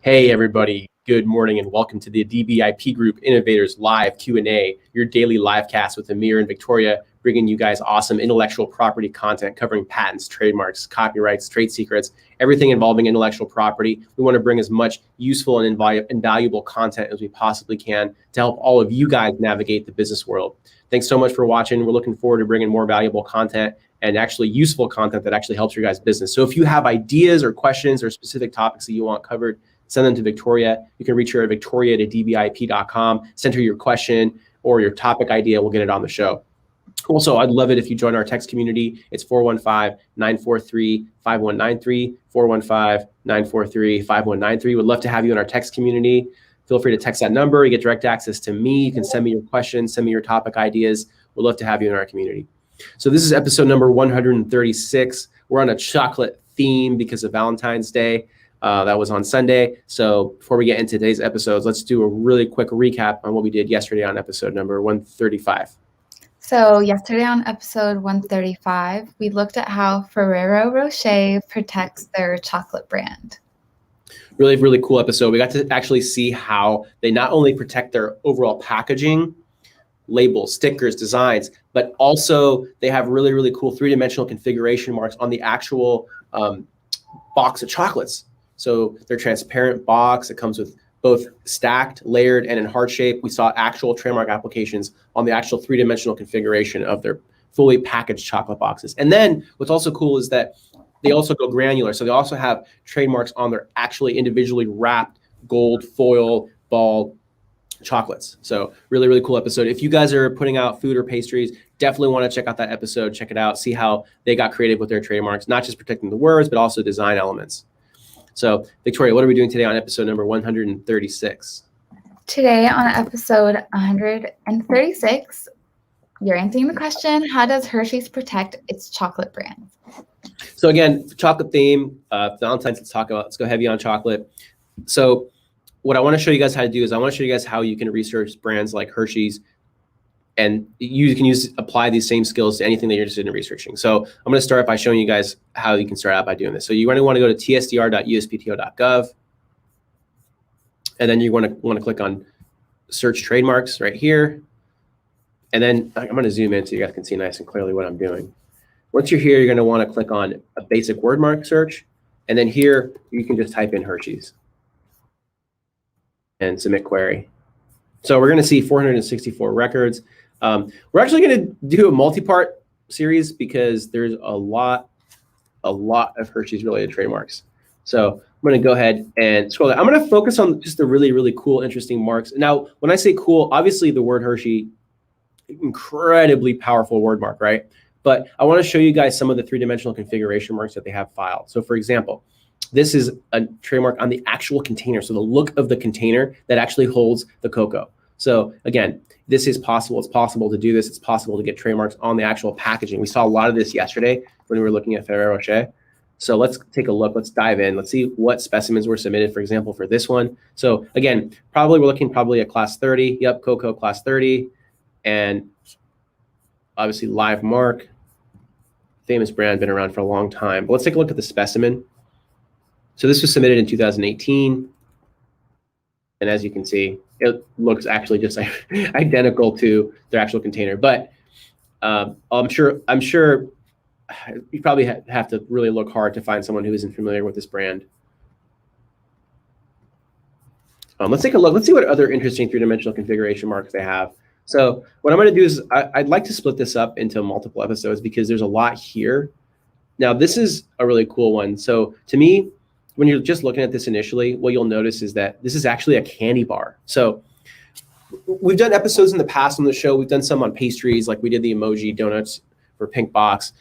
Hey everybody, good morning and welcome to the adibiip Group Innovators Live Q&A, your daily live cast with Amir and Victoria, bringing you guys awesome intellectual property content covering patents, trademarks, copyrights, trade secrets, everything involving intellectual property. We want to bring as much useful and invaluable content as we possibly can to help all of you guys navigate the business world. Thanks so much for watching. We're looking forward to bringing more valuable content and actually useful content that actually helps your guys' business. So if you have ideas or questions or specific topics that you want covered, send them to Victoria. You can reach her at victoria@adibiip.com. Send her your question or your topic idea. We'll get it on the show. Also, I'd love it if you join our text community. It's 415-943-5193, 415-943-5193. Would love to have you in our text community. Feel free to text that number. You get direct access to me. You can send me your questions, send me your topic ideas. We'd love to have you in our community. So this is episode number 136. We're on a chocolate theme because of Valentine's Day. That was on Sunday. So before we get into today's episodes, let's do a really quick recap on what we did yesterday on episode number 135. So yesterday on episode 135, we looked at how Ferrero Rocher protects their chocolate brand. Really, really cool episode. We got to actually see how they not only protect their overall packaging, labels, stickers, designs, but also they have really, really cool three-dimensional configuration marks on the actual box of chocolates. So they're transparent box. It comes with both stacked, layered, and in heart shape. We saw actual trademark applications on the actual three-dimensional configuration of their fully packaged chocolate boxes. And then what's also cool is that they also go granular. So they also have trademarks on their actually individually wrapped gold foil ball chocolates. So really, really cool episode. If you guys are putting out food or pastries, definitely want to check out that episode, check it out, see how they got creative with their trademarks, not just protecting the words, but also design elements. So Victoria, what are we doing today on episode number 136? Today on episode 136, you're answering the question, how does Hershey's protect its chocolate brands? So again, chocolate theme, Valentine's, let's go heavy on chocolate. So what I want to show you guys how to do is I want to show you guys how you can research brands like Hershey's, and you can apply these same skills to anything that you're interested in researching. So I'm going to start by showing you guys how you can start out by doing this. So you want to go to tsdr.uspto.gov, and then you want to click on search trademarks right here. And then I'm going to zoom in so you guys can see nice and clearly what I'm doing. Once you're here, you're going to want to click on a basic word mark search. And then here, you can just type in Hershey's and submit query. So we're going to see 464 records. We're actually going to do a multi-part series because there's a lot of Hershey's related trademarks. So I'm going to go ahead and scroll down. I'm going to focus on just the really, really cool, interesting marks. Now, when I say cool, obviously the word Hershey, incredibly powerful word mark, right? But I want to show you guys some of the three-dimensional configuration marks that they have filed. So for example, this is a trademark on the actual container. So the look of the container that actually holds the cocoa. So again, this is possible. It's possible to do this. It's possible to get trademarks on the actual packaging. We saw a lot of this yesterday when we were looking at Ferrero Rocher. So let's take a look. Let's dive in. Let's see what specimens were submitted, for example, for this one. So again, we're looking at class 30. Yep, cocoa class 30. And obviously live mark, famous brand, been around for a long time. But let's take a look at the specimen. So this was submitted in 2018. And as you can see, it looks actually just identical to their actual container. But I'm sure you probably have to really look hard to find someone who isn't familiar with this brand. Let's take a look. Let's see what other interesting three-dimensional configuration marks they have. So what I'm going to do is I'd like to split this up into multiple episodes because there's a lot here. Now, this is a really cool one. So to me, when you're just looking at this initially, what you'll notice is that this is actually a candy bar. So we've done episodes in the past on the show. We've done some on pastries, like we did the emoji donuts for Pink Box.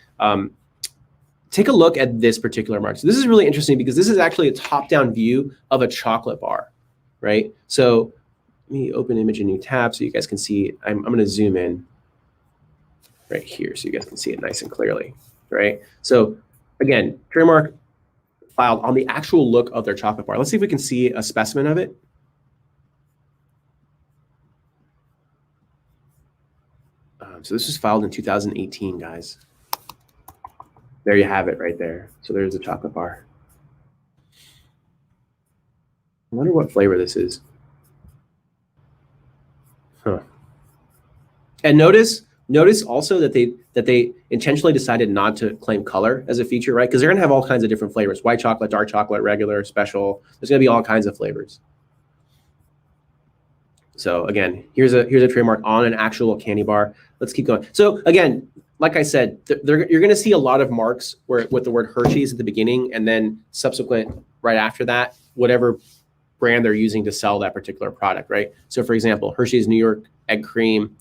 Take a look at this particular mark. So this is really interesting because this is actually a top-down view of a chocolate bar, right? So let me open image in a new tab so you guys can see. I'm going to zoom in right here so you guys can see it nice and clearly, right? So again, trademark filed on the actual look of their chocolate bar. Let's see if we can see a specimen of it. So this was filed in 2018, guys. There you have it right there. So there's a chocolate bar. wonder what flavor this is. Huh. And notice also that they intentionally decided not to claim color as a feature, right? Because they're gonna have all kinds of different flavors: white chocolate, dark chocolate, regular, special. There's gonna be all kinds of flavors. So again, here's a trademark on an actual candy bar. Let's keep going. So again, like I said, you're going to see a lot of marks with the word Hershey's at the beginning, and then subsequent right after that, whatever brand they're using to sell that particular product, right? So for example, Hershey's New York Egg Cream,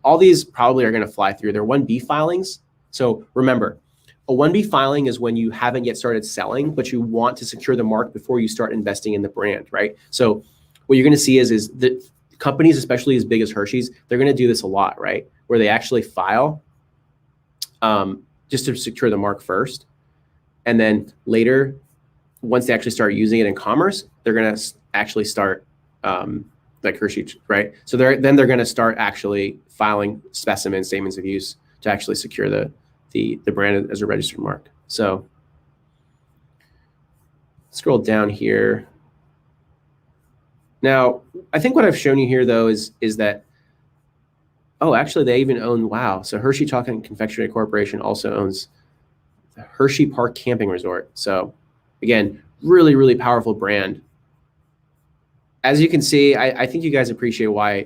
all these probably are going to fly through. They're 1B filings. So remember, a 1B filing is when you haven't yet started selling, but you want to secure the mark before you start investing in the brand, right? So what you're going to see is that companies, especially as big as Hershey's, they're going to do this a lot, right? Where they actually file just to secure the mark first. And then later, once they actually start using it in commerce, they're going to actually start like Hershey, right? So they're going to start actually filing specimen statements of use to actually secure the brand as a registered mark. So scroll down here. Now, I think what I've shown you here, though, is that, oh, actually, they even own, wow. So Hershey Chocolate and Confectionery Corporation also owns the Hershey Park Camping Resort. So again, really, really powerful brand. As you can see, I think you guys appreciate why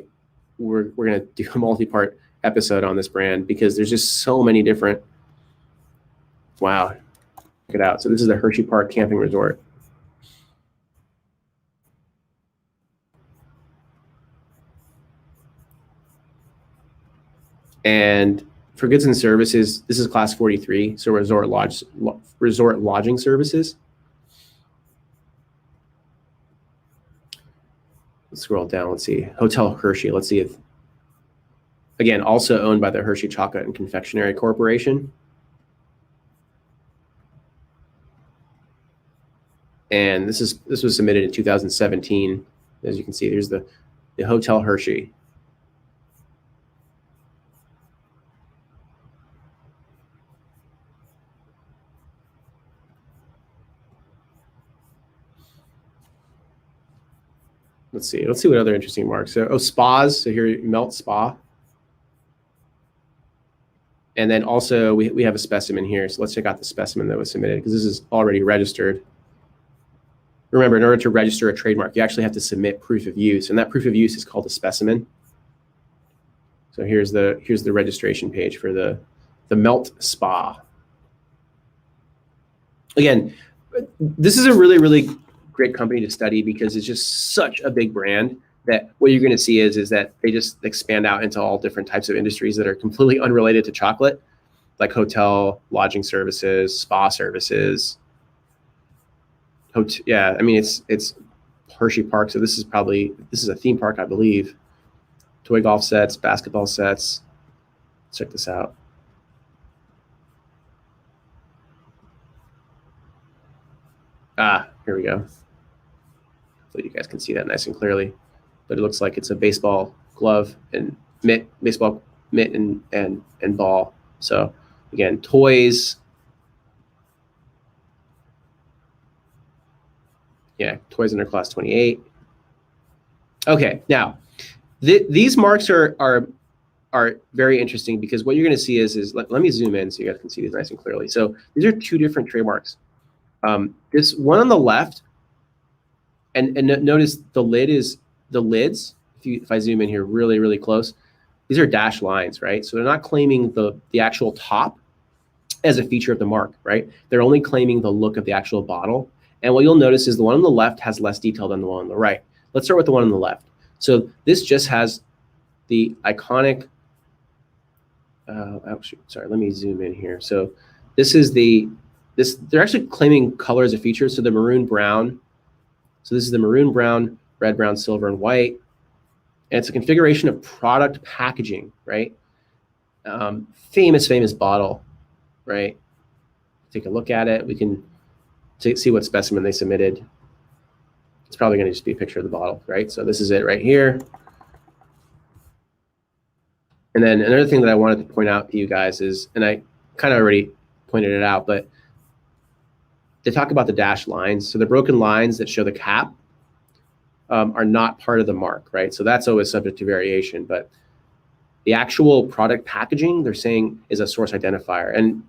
we're going to do a multi-part episode on this brand, because there's just so many different, wow, check it out. So this is the Hershey Park Camping Resort. And for goods and services, this is class 43, so resort lodging services. Let's scroll down. Let's see. Hotel Hershey. Let's see if, again, also owned by the Hershey Chocolate and Confectionery Corporation. And this was submitted in 2017. As you can see, here's the Hotel Hershey. Let's see what other interesting marks. So, spas. So here, Melt Spa. And then also we have a specimen here. So let's check out the specimen that was submitted, because this is already registered. Remember, in order to register a trademark, you actually have to submit proof of use, and that proof of use is called a specimen. So here's the registration page for the Melt Spa. Again, this is a really, really great company to study, because it's just such a big brand that what you're going to see is that they just expand out into all different types of industries that are completely unrelated to chocolate, like hotel, lodging services, spa services. Yeah, I mean, it's Hershey Park, so this is a theme park, I believe. Toy golf sets, basketball sets. Let's check this out. Here we go. Hopefully you guys can see that nice and clearly. But it looks like it's a baseball glove and mitt, baseball mitt and ball. So again, toys. Yeah, toys under class 28. Okay, now these marks are very interesting, because what you're going to see is let me zoom in so you guys can see these nice and clearly. So these are two different trademarks. This one on the left, and notice the lids. If I zoom in here really, really close, these are dashed lines, right? So they're not claiming the actual top as a feature of the mark, right? They're only claiming the look of the actual bottle. And what you'll notice is the one on the left has less detail than the one on the right. Let's start with the one on the left. So this just has the iconic, sorry, let me zoom in here. So this is they're actually claiming color as a feature. So the maroon brown. So this is the maroon brown, red, brown, silver, and white. And it's a configuration of product packaging, right? Famous bottle, right? Take a look at it. We can see what specimen they submitted. It's probably going to just be a picture of the bottle, right? So this is it right here. And then another thing that I wanted to point out to you guys is, and I kind of already pointed it out, but they talk about the dashed lines. So the broken lines that show the cap, are not part of the mark, right? So that's always subject to variation. But the actual product packaging, they're saying, is a source identifier. And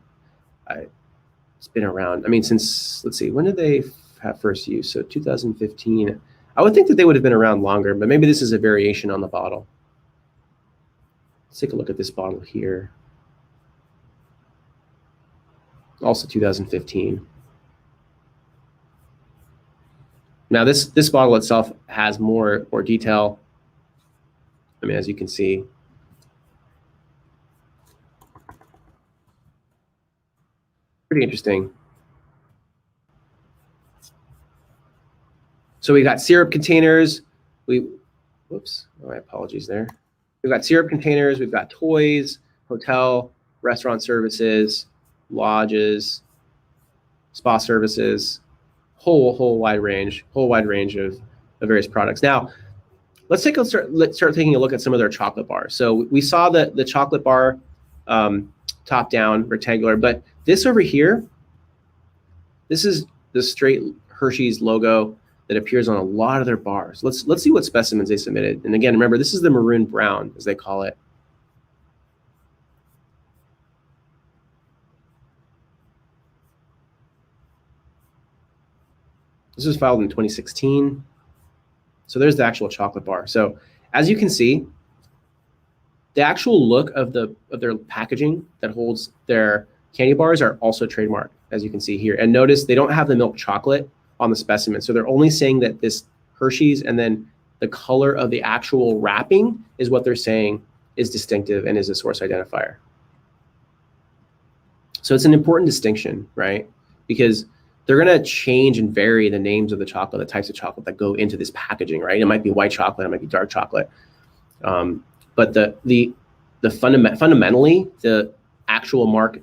it's been around, I mean, since, let's see, when did they have first use? So 2015. I would think that they would have been around longer, but maybe this is a variation on the bottle. Let's take a look at this bottle here. Also 2015. Now this bottle itself has more detail. I mean, as you can see. Pretty interesting. So we got syrup containers. Whoops, my apologies there. We've got syrup containers, we've got toys, hotel, restaurant services, lodges, spa services, whole wide range of various products. Now, let's start taking a look at some of their chocolate bars. So we saw the chocolate bar top down rectangular, but this over here, this is the straight Hershey's logo that appears on a lot of their bars. Let's see what specimens they submitted. And again, remember, this is the maroon brown, as they call it. This was filed in 2016. So there's the actual chocolate bar. So as you can see, the actual look of their packaging that holds their candy bars are also trademarked, as you can see here. And notice they don't have the milk chocolate on the specimen. So they're only saying that this Hershey's and then the color of the actual wrapping is what they're saying is distinctive and is a source identifier. So it's an important distinction, right? Because they're going to change and vary the names of the chocolate, the types of chocolate that go into this packaging, right? It might be white chocolate, it might be dark chocolate. But fundamentally, the actual mark,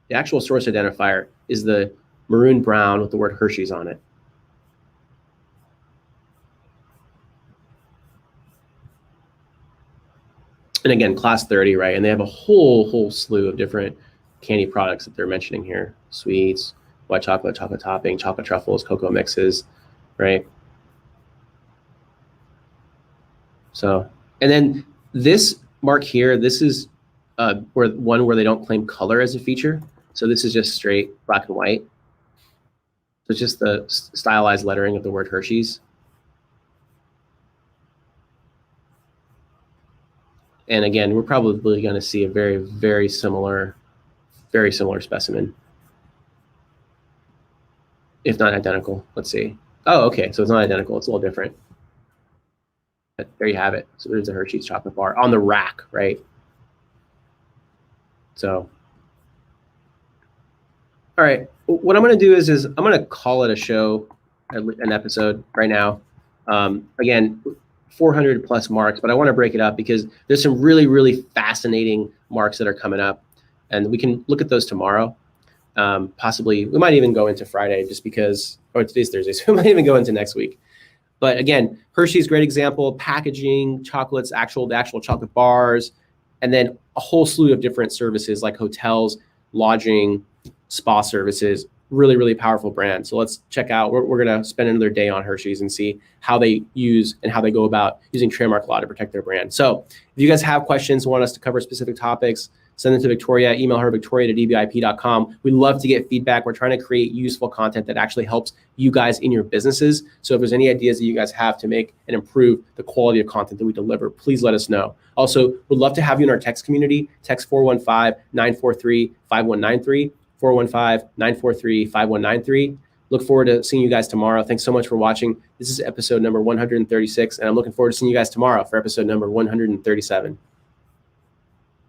the actual source identifier is the maroon brown with the word Hershey's on it. And again, class 30, right? And they have a whole slew of different candy products that they're mentioning here. Sweets, white chocolate, chocolate topping, chocolate truffles, cocoa mixes, right? So, and then this mark here, this is where they don't claim color as a feature. So this is just straight black and white. So it's just the stylized lettering of the word Hershey's. And again, we're probably going to see a very similar specimen, if not identical. Let's see. Oh, okay. So it's not identical. It's a little different. But there you have it. So there's a Hershey's chocolate bar on the rack, right? So, all right. What I'm going to do is I'm going to call it a show, an episode right now. Again, 400 plus marks, but I want to break it up because there's some really fascinating marks that are coming up, and we can look at those tomorrow. Possibly, we might even go into Friday just because, or today's Thursday, so we might even go into next week. But again, Hershey's great example, packaging, chocolates, the actual chocolate bars, and then a whole slew of different services like hotels, lodging, spa services. Really powerful brand. So let's check out, we're going to spend another day on Hershey's and see how they use and how they go about using trademark law to protect their brand. So if you guys have questions, want us to cover specific topics, send them to Victoria, email her, victoria@adibiip.com. We love to get feedback. We're trying to create useful content that actually helps you guys in your businesses. So if there's any ideas that you guys have to make and improve the quality of content that we deliver, please let us know. Also, we'd love to have you in our text community. Text 415-943-5193. 415-943-5193. Look forward to seeing you guys tomorrow. Thanks so much for watching. This is episode number 136, and I'm looking forward to seeing you guys tomorrow for episode number 137.